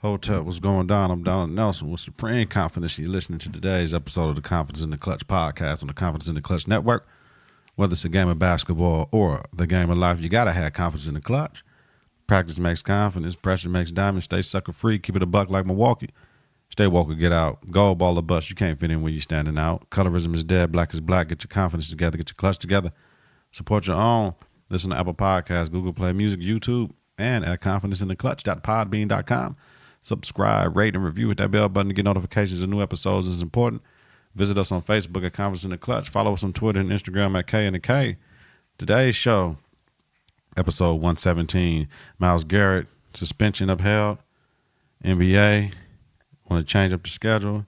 Hotel, what's going down? I'm Donald Nelson with Supreme Confidence. You're listening to today's episode of the Confidence in the Klutch podcast on the Confidence in the Klutch network. Whether it's a game of basketball or the game of life, you got to have confidence in the clutch. Practice makes confidence. Pressure makes diamonds. Stay sucker free. Keep it a buck like Milwaukee. Stay woke or get out. Gold ball or bust. You can't fit in where you're standing out. Colorism is dead. Black is black. Get your confidence together. Get your clutch together. Support your own. Listen to Apple Podcasts, Google Play Music, YouTube, and at confidenceintheclutch.podbean.com. Subscribe, rate, and review. Hit that bell button to get notifications of new episodes is important. Visit us on Facebook at Confidence in the Klutch. Follow us on Twitter and Instagram at K and the K. Today's show, episode 117, Myles Garrett, suspension upheld. NBA, want to change up the schedule.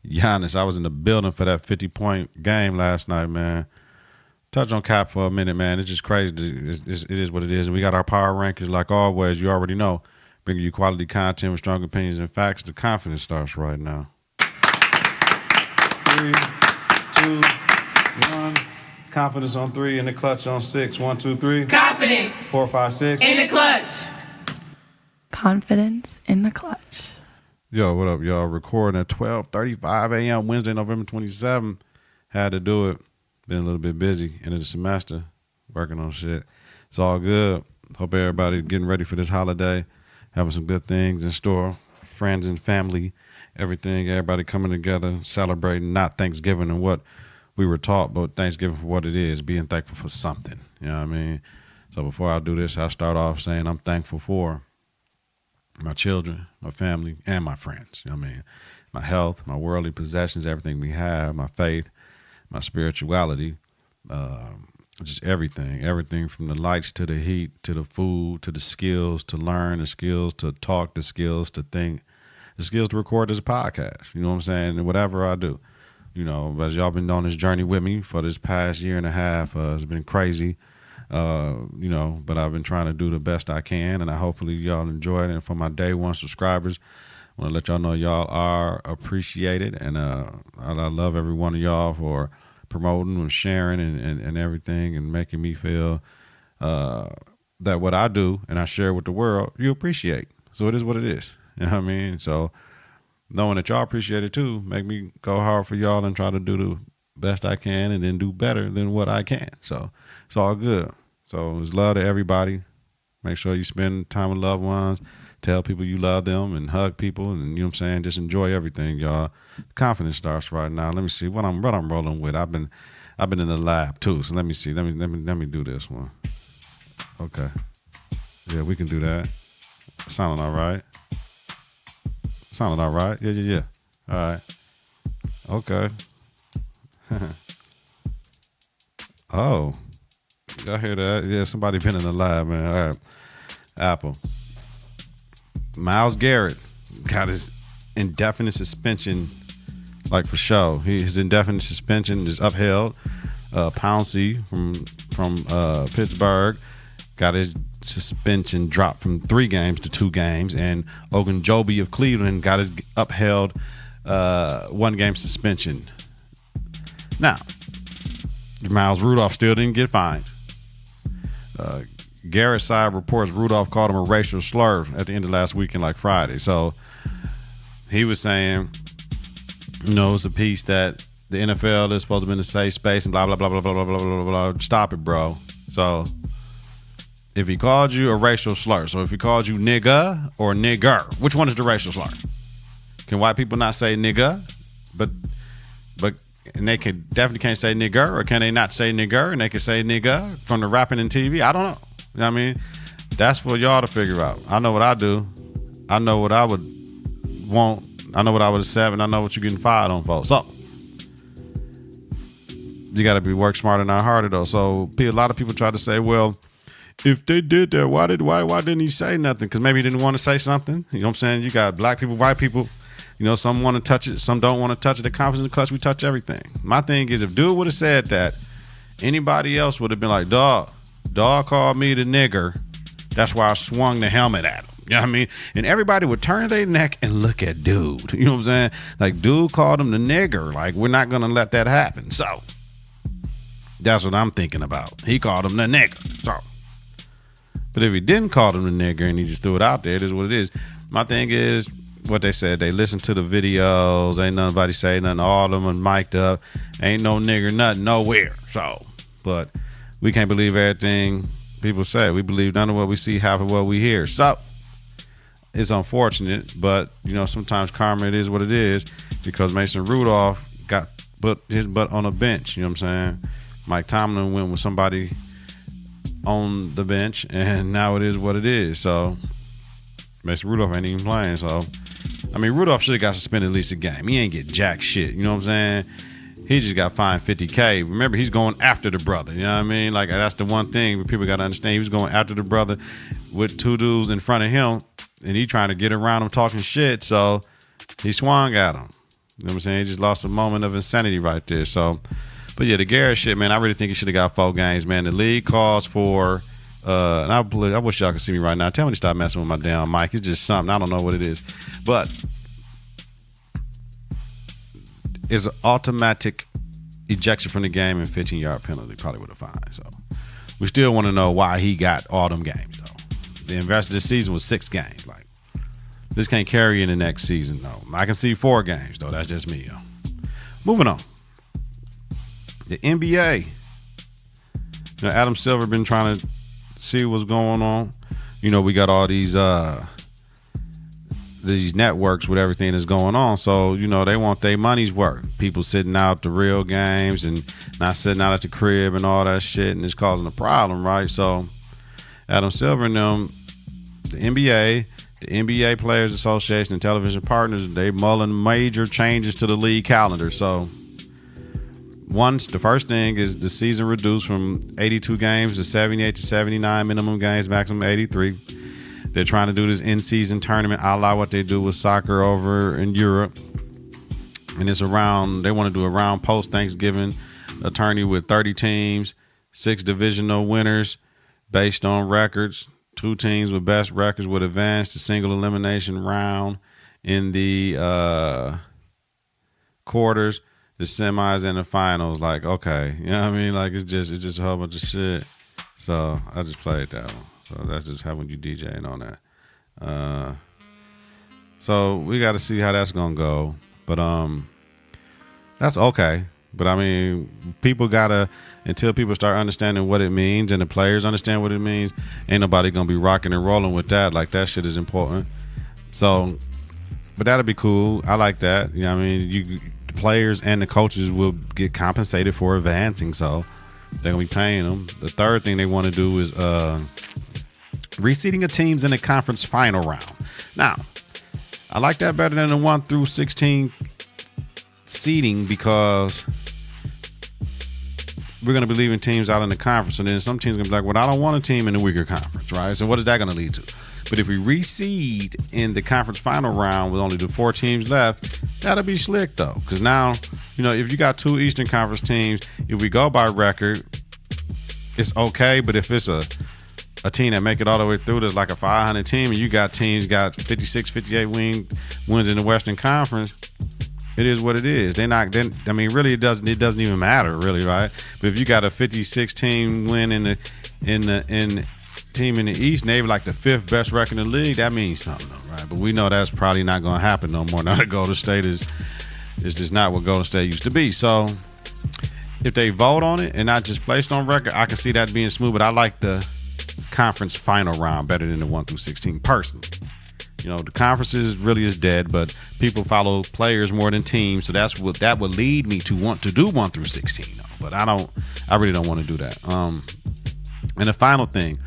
Giannis, I was in the building for that 50-point game last night, man. Touch on Cap for a minute, man. It's just crazy. It is what it is. And we got our power rankings like always. You already know. Bringing you quality content with strong opinions and facts. The confidence starts right now. 3, 2, 1. Confidence on 3 and the clutch on 6. 1, 2, 3. Confidence. 4, 5, 6. In the clutch. Confidence in the clutch. Yo, what up, y'all? Recording at 12:35 a.m. Wednesday, November 27th. Had to do it. Been a little bit busy. End of the semester. Working on shit. It's all good. Hope everybody getting ready for this holiday. Having some good things in store. Friends and family. Everything. Everybody coming together. Celebrating. Not Thanksgiving and what we were taught, but Thanksgiving for what it is. Being thankful for something. You know what I mean? So before I do this, I start off saying I'm thankful for my children, my family, and my friends. You know what I mean? My health, my worldly possessions, everything we have, my faith, my spirituality, just everything from the lights to the heat, to the food, to the skills to learn, the skills to talk, the skills to think, the skills to record this podcast. You know what I'm saying? And whatever I do, you know, as y'all been on this journey with me for this past year and a half, it's been crazy. You know, but I've been trying to do the best I can, and I hopefully y'all enjoy it. And for my day one subscribers, I want to let y'all know y'all are appreciated, and I love every one of y'all for promoting and sharing and everything, and making me feel that what I do and I share with the world, you appreciate. So it is what it is. You know what I mean? So knowing that y'all appreciate it too, make me go hard for y'all and try to do the best I can, and then do better than what I can. So it's all good. So it's love to everybody. Make sure you spend time with loved ones. Tell people you love them and hug people, and you know what I'm saying? Just enjoy everything, y'all. Confidence starts right now. Let me see what I'm rolling with. I've been in the lab too. So let me see. Let me do this one. Okay. Yeah, we can do that. Sounding all right. Yeah. All right. Okay. Oh, y'all hear that? Yeah, somebody been in the lab, man. All right. Apple. Myles Garrett got his indefinite suspension, like for show. His indefinite suspension is upheld. Pouncey from Pittsburgh got his suspension dropped from 3 games to 2 games, and Ogunjobi of Cleveland got his upheld 1-game suspension. Now, Miles Rudolph still didn't get fined. Garrett's side reports Rudolph called him a racial slur at the end of last week, like Friday. So he was saying, you know, it's a piece that the NFL is supposed to be in a safe space and blah, blah, blah, blah, blah, blah, blah, blah, blah. Stop it, bro. So if he called you a racial slur, so if he called you nigga or nigger, which one is the racial slur? Can white people not say nigga? But and they definitely can't say nigger, or can they not say nigger and they can say nigga from the rapping and TV? I don't know. You know what I mean? That's for y'all to figure out. I know what I do. I know what I would want. I know what I would accept, and I know what you're getting fired on, folks. So you got to be work smarter, not harder, though. So a lot of people try to say, well, if they did that, why didn't he say nothing? Because maybe he didn't want to say something. You know what I'm saying? You got black people, white people. You know, some want to touch it, some don't want to touch it. The Confidence in the Klutch, we touch everything. My thing is, if dude would have said that, anybody else would have been like, dog called me the nigger. That's why I swung the helmet at him. You know what I mean? And everybody would turn their neck and look at dude. You know what I'm saying? Like, dude called him the nigger. Like, we're not going to let that happen. So that's what I'm thinking about. He called him the nigger. So But if he didn't call them a nigger and he just threw it out there, it is what it is. My thing is what they said. They listen to the videos. Ain't nobody say nothing. All of them are mic'd up. Ain't no nigger nothing nowhere. So, but we can't believe everything people say. We believe none of what we see, half of what we hear. So it's unfortunate, but sometimes karma, it is what it is, because Mason Rudolph got put his butt on a bench. You know what I'm saying? Mike Tomlin went with somebody on the bench, and now it is what it is. So Mason Rudolph ain't even playing. So Rudolph should have got suspended at least a game. He ain't get jack shit. You know what I'm saying? He just got fined $50K. Remember, he's going after the brother. You know what I mean? Like, that's the one thing people got to understand. He was going after the brother with two dudes in front of him, and he trying to get around him talking shit. So he swung at him. You know what I'm saying? He just lost a moment of insanity right there. So, but yeah, the Garrett shit, man, I really think he should have got 4 games, man. The league calls for, and I wish y'all could see me right now. Tell me to stop messing with my damn mic. It's just something. I don't know what it is. But it's an automatic ejection from the game and 15-yard penalty, probably with a fine. So we still want to know why he got all them games, though. The rest of the season was 6 games. Like, this can't carry in the next season, though. I can see 4 games, though. That's just me, yo. Moving on. The NBA. Adam Silver been trying to see what's going on. We got all these networks with everything that's going on. So, they want their money's worth. People sitting out the real games and not sitting out at the crib and all that shit, and it's causing a problem, right? So, Adam Silver and them, the NBA Players Association and television partners, they mulling major changes to the league calendar. So, the first thing is the season reduced from 82 games to 78 to 79 minimum games, maximum 83. They're trying to do this in-season tournament, a la what they do with soccer over in Europe. And they want to do a round post-Thanksgiving, a tourney with 30 teams, 6 divisional winners based on records. 2 teams with best records would advance to single elimination round in the quarters, the semis, and the finals. Like, okay, you know what I mean? Like, it's just a whole bunch of shit. So I just played that one. So that's just having you DJing on that. So we got to see how that's gonna go. But that's okay. But people gotta, until people start understanding what it means and the players understand what it means, ain't nobody gonna be rocking and rolling with that. Like, that shit is important. So, but that'll be cool. I like that. The players and the coaches will get compensated for advancing, so they're gonna be paying them. The third thing they want to do is reseeding of teams in the conference final round. Now, I like that better than the 1 through 16 seeding, because we're going to be leaving teams out in the conference, and then some teams are going to be like, well, I don't want a team in the weaker conference, right? So what is that going to lead to? But if we reseed in the conference final round with only the 4 teams left, that'll be slick, though, because now, if you got 2 Eastern Conference teams, if we go by record, it's okay. But if it's a team that make it all the way through, there's like a 500 team, and you got teams got 56, 58 wins in the Western Conference, it is what it is. Really, it doesn't even matter, really, right? But if you got a 56 team win in the team in the East, and they like the 5th best record in the league, that means something, though, right? But we know that's probably not going to happen no more. Now that Golden State is just not what Golden State used to be. So if they vote on it and not just placed on record, I can see that being smooth. But I like the conference final round better than the 1 through 16 personally. The conferences really is dead, but people follow players more than teams, so that would lead me to want to do 1 through 16. But I really don't want to do that. And the final thing,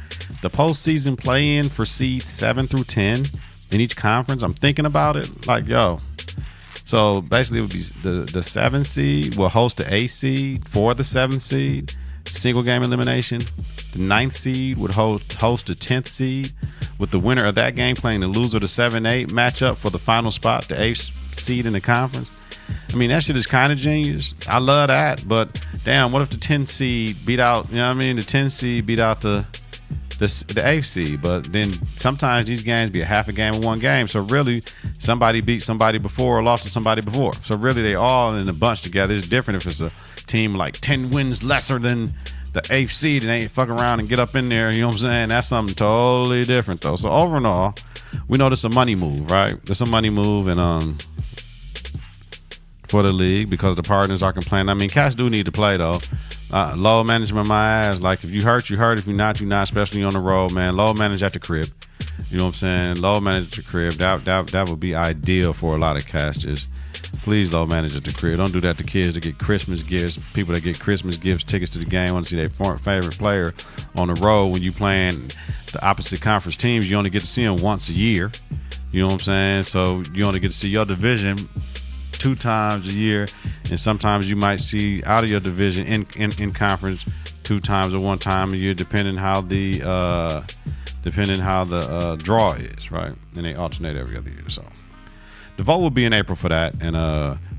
the postseason play-in for seeds 7 through 10 in each conference. I'm thinking about it, like, so basically it would be the 7th seed will host the 8th seed for the 7th seed, single game elimination. The 9th seed would host the 10th seed, with the winner of that game playing the loser of the 7-8 matchup for the final spot, the 8th seed in the conference. That shit is kind of genius. I love that, but damn, what if the 10th seed beat out, the 10th seed beat out the 8th seed? But then sometimes these games be a half a game or one game. So really, somebody beat somebody before or lost to somebody before. So really, they all in a bunch together. It's different if it's a team like 10 wins lesser than the eighth seed and ain't fuck around and get up in there. You know what I'm saying? That's something totally different though. So overall, we know this is a money move, right? This is a money move, and for the league because the partners are complaining. I mean, cats do need to play though. Load management, my ass. Like if you hurt, you hurt. If you're not, you're not. Especially on the road, man. Load manage at the crib. You know what I'm saying? Load manage at the crib. That would be ideal for a lot of cats. Just please load manage at the crib. Don't do that to kids that get Christmas gifts. People that get Christmas gifts, tickets to the game, want to see their favorite player on the road. When you playing the opposite conference teams, you only get to see them once a year. You know what I'm saying? So you only get to see your division 2 times a year, and sometimes you might see out of your division in conference 2 times or 1 time a year, depending how the draw is, right? And they alternate every other year. So the vote will be in April for that, and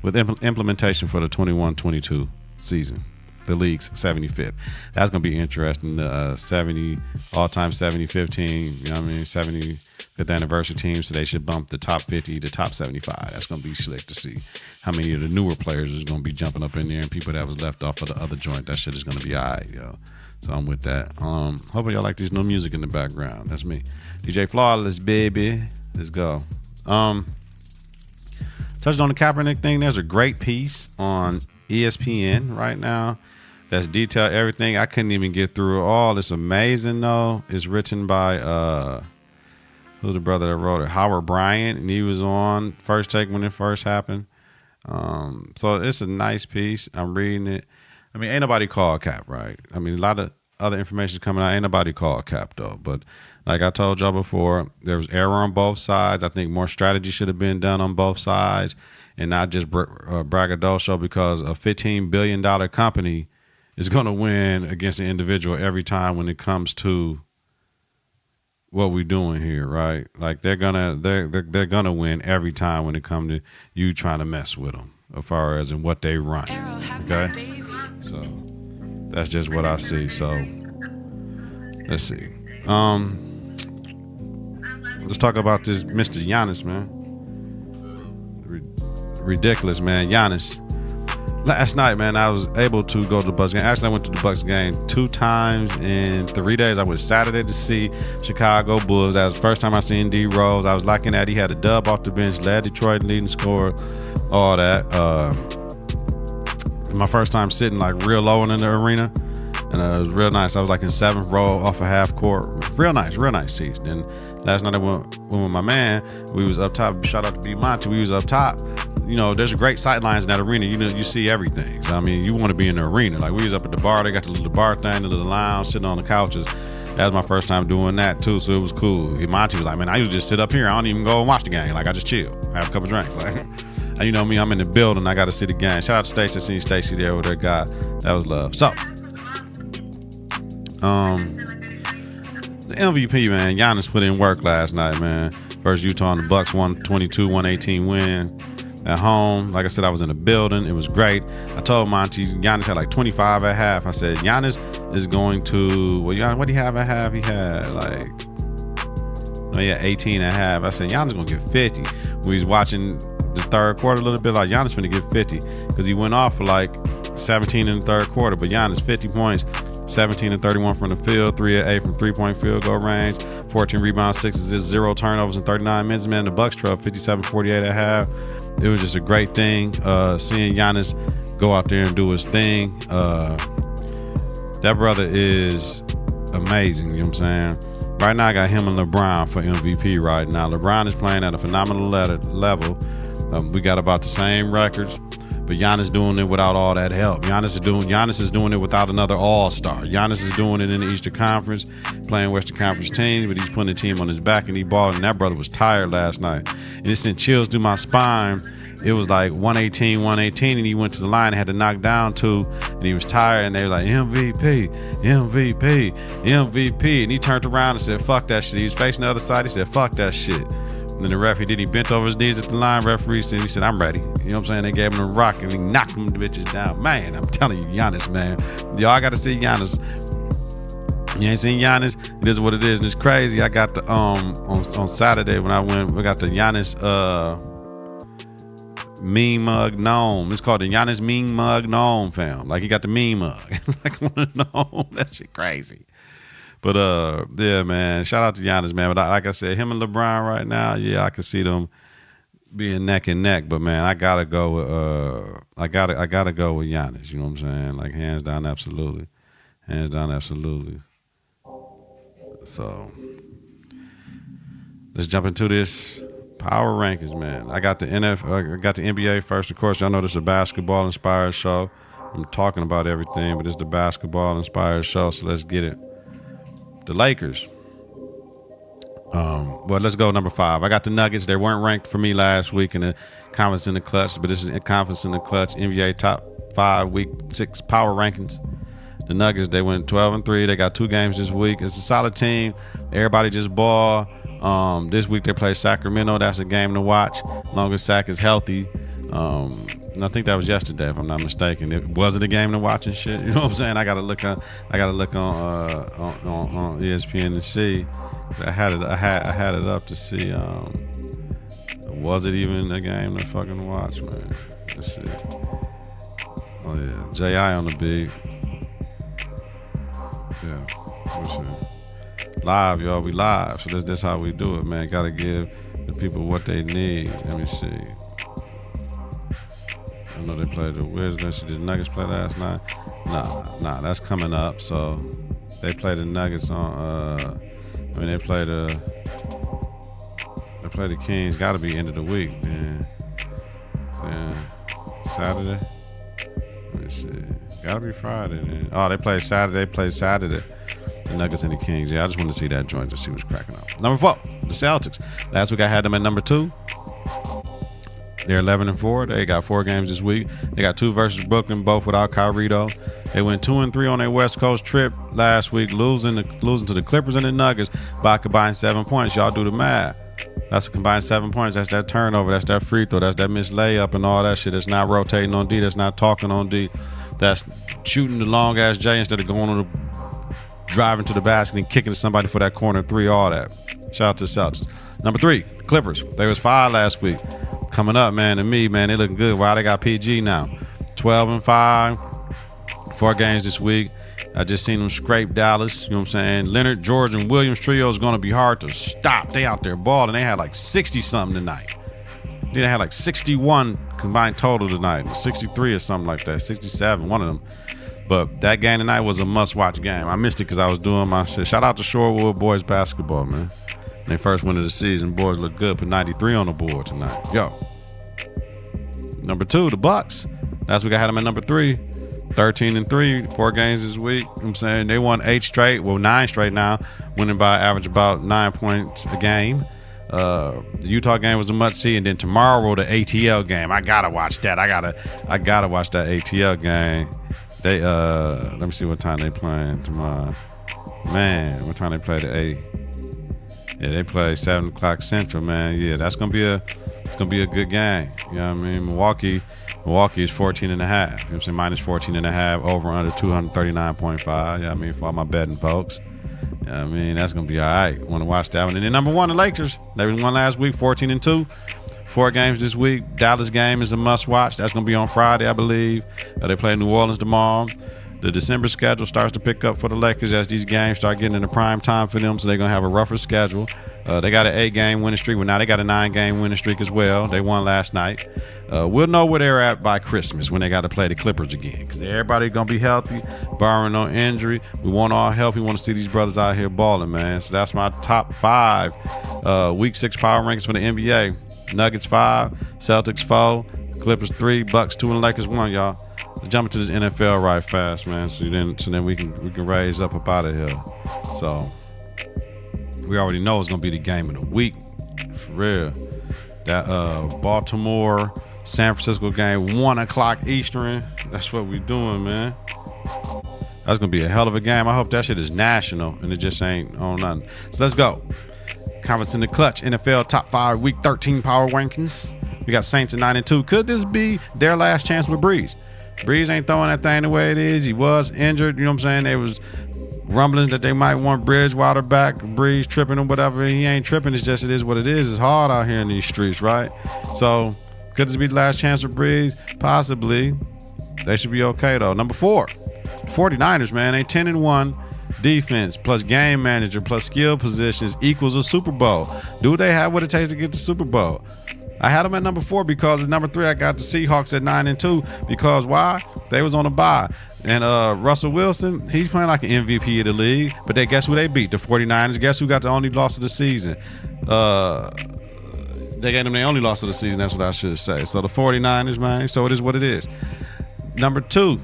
with implementation for the 21-22 season, the league's 75th. That's gonna be interesting. The 70 all-time 70-15, you know what I mean, 75th anniversary team. So they should bump the top 50 to top 75. That's gonna be slick to see how many of the newer players is gonna be jumping up in there, and people that was left off of the other joint. That shit is gonna be alright, yo. So I'm with that. Hopefully y'all like this new music in the background. That's me, DJ Flawless, baby. Let's go. Touched on the Kaepernick thing. There's a great piece on ESPN right now that's detailed everything. I couldn't even get through it all. It's amazing though. It's written by who's the brother that wrote it? Howard Bryant, and he was on First Take when it first happened. So it's a nice piece. I'm reading it. I mean, ain't nobody called Cap, right? I mean, a lot of other information is coming out. Ain't nobody called Cap though. But like I told y'all before, there was error on both sides. I think more strategy should have been done on both sides, and not just braggadocio, because a $15 billion company is going to win against an individual every time when it comes to what we're doing here, right? Like they're gonna win every time when it comes to you trying to mess with them, as far as in what they run. Okay, so that's just what I see. So let's see. Let's talk about this Mr. Giannis, man. Ridiculous, man. Giannis. Last night, man, I was able to go to the Bucks game. Actually, I went to the Bucks game 2 times in 3 days. I went Saturday to see Chicago Bulls. That was the first time I seen D Rose. I was liking that. He had a dub off the bench, led Detroit leading scorer, all that. My first time sitting like real low in the arena, and it was real nice. I was like in 7th row off a half court. Real nice seats. Then last night I went with my man. We was up top. Shout out to B Monty. We was up top. You know, there's great sight lines in that arena. You know, you see everything. So I mean, you want to be in the arena. Like we was up at the bar. They got the little bar thing, the little lounge, sitting on the couches. That was my first time doing that too, so it was cool. Monty was like, man, I usually just sit up here. I don't even go and watch the game. Like I just chill, have a couple drinks. Like, and you know me, I'm in the building. I got to see the game. Shout out to Stacey. I seen Stacey there with her guy. That was love. So, the MVP, man, Giannis put in work last night, man. Versus Utah and the Bucks, 122-118 win at home. Like I said, I was in the building. It was great. I told Monty, Giannis had like 25 at half. I said, Giannis is going to, well, Giannis, what did he have at half? He had like, no, he had 18 at half. I said, Giannis going to get 50. We was watching the third quarter a little bit, like Giannis finna get 50, because he went off for like 17 in the third quarter. But Giannis, 50 points, 17 and 31 from the field, 3 of 8 from 3-point field goal range, 14 rebounds, 6 assists, 0 turnovers in 39 minutes. Man, the Bucks trailed 57-48 at half. It was just a great thing seeing Giannis go out there and do his thing. That brother is amazing, you know what I'm saying? Right now I got him and LeBron for MVP right now. LeBron is playing at a phenomenal level. We got about the same records, but Giannis doing it without all that help. Giannis is doing it without another all-star. Giannis is doing it in the Eastern Conference, playing Western Conference teams, but he's putting the team on his back and he balled, and that brother was tired last night. And it sent chills through my spine. It was like 118, and he went to the line and had to knock down 2, and he was tired, and they were like, MVP, and he turned around and said, fuck that shit. He was facing the other side. He said, fuck that shit. And then the referee he bent over his knees at the line. Referee said, he said, I'm ready. You know what I'm saying? They gave him a rock and he knocked them bitches down. Man, I'm telling you, Giannis, man. Y'all got to see Giannis. You ain't seen Giannis? It is what it is, and it's crazy. I got the on Saturday when I went, we got the Giannis Mean Mug Gnome. It's called the Giannis Mean Mug Gnome, fam. Like he got the mean mug. Like one of the gnome. That shit crazy. But yeah, man. Shout out to Giannis, man. But like I said, him and LeBron right now, yeah, I can see them being neck and neck. But man, I gotta go with I gotta go with Giannis. You know what I'm saying? Like hands down, absolutely. Hands down, absolutely. So let's jump into this power rankings, man. I got the NFL, I got the NBA first. Of course, y'all know this is a basketball inspired show. I'm talking about everything, but it's the basketball inspired show. So let's get it. The Lakers. Well, let's go number 5. I got the Nuggets. They weren't ranked for me last week in the Confidence in the Clutch, but this is Confidence in the Clutch NBA top 5 week 6 power rankings. The Nuggets, they went 12-3. They got 2 games this week. It's a solid team. Everybody just ball. This week they play Sacramento. That's a game to watch. As long as Sac is healthy. And I think that was yesterday, if I'm not mistaken. Was it a game to watch and shit? You know what I'm saying? I gotta look on ESPN and see. I had it up to see. Was it even a game to fucking watch, man? Let's see. Oh yeah, J.I. on the beat. Yeah, let's see. Live, y'all. We live, so that's how we do it, man. Gotta give the people what they need. Let me see. I know they played the Wizards. Did the Nuggets play last night? Nah, that's coming up. So they played the Nuggets on. They played the Kings. Got to be end of the week, man. Saturday. Let me see. Got to be Friday. Then. Oh, they played Saturday. The Nuggets and the Kings. Yeah, I just want to see that joint to see what's cracking up. Number 4, the Celtics. Last week I had them at number 2. They're 11-4. They got 4 games this week. They got 2 versus Brooklyn, both without Kyrie though. They went 2-3 on their West Coast trip last week, losing to the Clippers and the Nuggets by a combined 7 points. Y'all do the math. That's a combined 7 points. That's that turnover. That's that free throw. That's that missed layup and all that shit. That's not rotating on D. That's not talking on D. That's shooting the long ass J instead of going on the driving to the basket and kicking to somebody for that corner 3. All that. Shout out to the Celtics. Number 3, Clippers. They was 5 last week. Coming up, man, to me, man, they looking good. Wow, they got PG now. 12-5, 4 games this week. I just seen them scrape Dallas. You know what I'm saying? Leonard, George, and Williams trio is going to be hard to stop. They out there balling. They had like 60-something tonight. They had like 61 combined total tonight. 63 or something like that. 67, one of them. But that game tonight was a must-watch game. I missed it because I was doing my shit. Shout out to Shorewood boys basketball, man. They first win of the season. Boys look good. Put 93 on the board tonight. Yo. Number 2, the Bucks. Last week I had them at number 3. 13-3, 4 games this week. You know what I'm saying? They won 8 straight. Well, 9 straight now. Winning by average about 9 points a game. The Utah game was a must-see. And then tomorrow, the ATL game. I got to watch that. I gotta watch that ATL game. They let me see what time they playing tomorrow. Man, what time they play the A? Yeah, they play 7 o'clock Central, man. Yeah, that's gonna be a good game. You know what I mean? Milwaukee is 14.5. You know what I'm saying? Minus 14.5, over under 239.5. Yeah, I mean, for all my betting folks. Yeah, I mean, that's gonna be all right. Want to watch that one. And then number 1, the Lakers. They won last week, 14-2. 4 games this week. Dallas game is a must watch. That's gonna be on Friday, I believe. They play New Orleans tomorrow. The December schedule starts to pick up for the Lakers as these games start getting into prime time for them, so they're going to have a rougher schedule. They got an 8-game winning streak. Well, now they got a 9-game winning streak as well. They won last night. We'll know where they're at by Christmas when they got to play the Clippers again, because everybody going to be healthy, barring no injury. We want all health. We want to see these brothers out here balling, man. So that's my top 5 Week 6 power rankings for the NBA. Nuggets 5, Celtics 4, Clippers 3, Bucks 2, and Lakers 1, y'all. Let's jump into this NFL right fast, man. So then we can raise up out of here. So we already know it's gonna be the game of the week, for real. That Baltimore San Francisco game, 1:00 Eastern. That's what we doing, man. That's gonna be a hell of a game. I hope that shit is national and it just ain't on nothing. So let's go. Confidence in the Clutch, NFL top 5 Week 13 power rankings. We got Saints at 9-2. Could this be their last chance with Breeze? Breeze ain't throwing that thing the way it is. He was injured. You know what I'm saying? There was rumblings that they might want Bridgewater back. Breeze tripping or whatever. He ain't tripping. It's just it is what it is. It's hard out here in these streets, right? So Could this be the last chance for Breeze? Possibly. They should be okay, though. Number 4, 49ers, man. They 10-1. Defense plus game manager plus skill positions equals a Super Bowl. Do they have what it takes to get the Super Bowl? I had them at number 4 because at number 3 I got the Seahawks at 9-2 because why? They was on a bye. And Russell Wilson, he's playing like an MVP of the league. But guess who they beat? The 49ers. Guess who got the only loss of the season? They gave them the only loss of the season. That's what I should say. So the 49ers, man. So it is what it is. Number 2.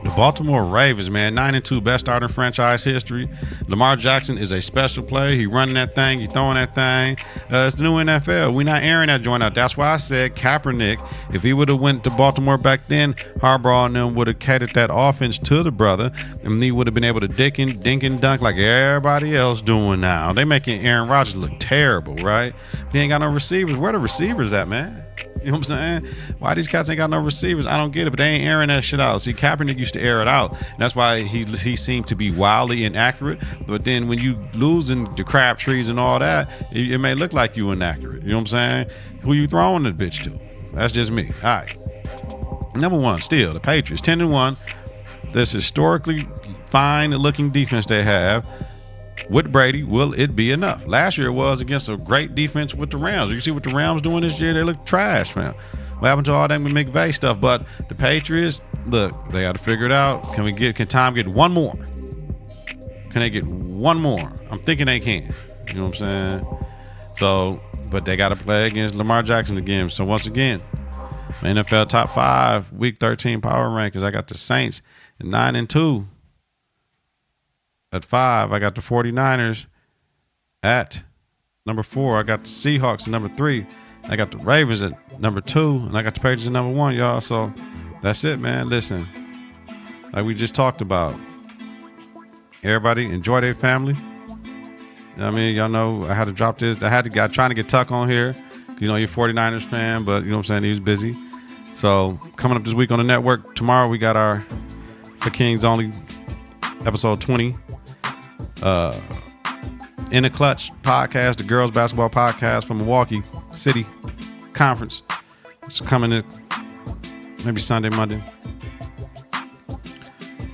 The Baltimore Ravens, man, 9-2, best start in franchise history. Lamar Jackson is a special player. He running that thing. He throwing that thing. It's the new NFL. We not airing that joint out. That's why I said Kaepernick, if he would have went to Baltimore back then, Harbaugh and them would have catered that offense to the brother, and he would have been able to dink and dunk like everybody else doing now. They making Aaron Rodgers look terrible, right? He ain't got no receivers. Where the receivers at, man? You know what I'm saying? Why these cats ain't got no receivers? I don't get it, but they ain't airing that shit out. See, Kaepernick used to air it out. And that's why he seemed to be wildly inaccurate. But then when you losing the crab trees and all that, it may look like you inaccurate. You know what I'm saying? Who you throwing the bitch to? That's just me. All right. Number 1, still, the Patriots, 10-1. This historically fine-looking defense they have. With Brady, will it be enough? Last year it was against a great defense with the Rams. You see what the Rams doing this year? They look trash, man. What happened to all that McVay stuff? But the Patriots, look, they got to figure it out. Can Tom get one more? Can they get one more? I'm thinking they can. You know what I'm saying? So, but they got to play against Lamar Jackson again. So once again, NFL top 5, week 13 power rankings. I got the Saints at 9-2. At 5, I got the 49ers. At number 4, I got the Seahawks at number 3. I got the Ravens at number 2. And I got the Patriots at number 1, y'all. So that's it, man. Listen, like we just talked about, everybody enjoy their family. You know what I mean? Y'all know I had to drop this. I trying to get Tuck on here. You know, you're a 49ers fan, but you know what I'm saying? He was busy. So coming up this week on the network, tomorrow we got our For Kings Only episode 20. In the Klutch podcast, the girls basketball podcast from Milwaukee City Conference. It's coming in maybe Sunday, Monday.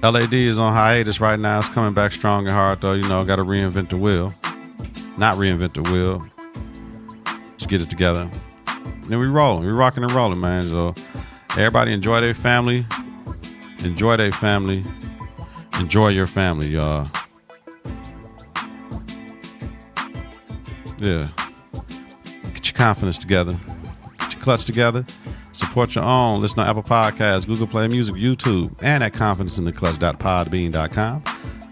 LAD is on hiatus right now. It's coming back strong and hard, though. You know, got to reinvent the wheel. Not reinvent the wheel. Just get it together. And then we rolling. We rocking and rolling, man. So everybody enjoy their family. Enjoy their family. Enjoy your family, y'all. Yeah. Get your confidence together. Get your clutch together. Support your own. Listen on Apple Podcasts, Google Play Music, YouTube, and at confidenceintheclutch.podbean.com.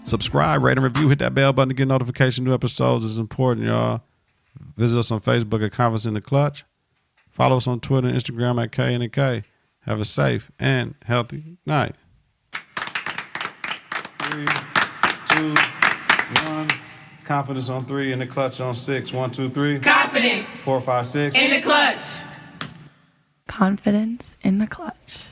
Subscribe, rate, and review. Hit that bell button to get notification. New episodes is important, y'all. Visit us on Facebook at Confidence in the Klutch. Follow us on Twitter and Instagram at K&K. Have a safe and healthy night. 3, 2, 1. Confidence on 3, in the Klutch on 6. 1, 2, 3. Confidence. 4, 5, 6. In the Klutch. Confidence in the Klutch.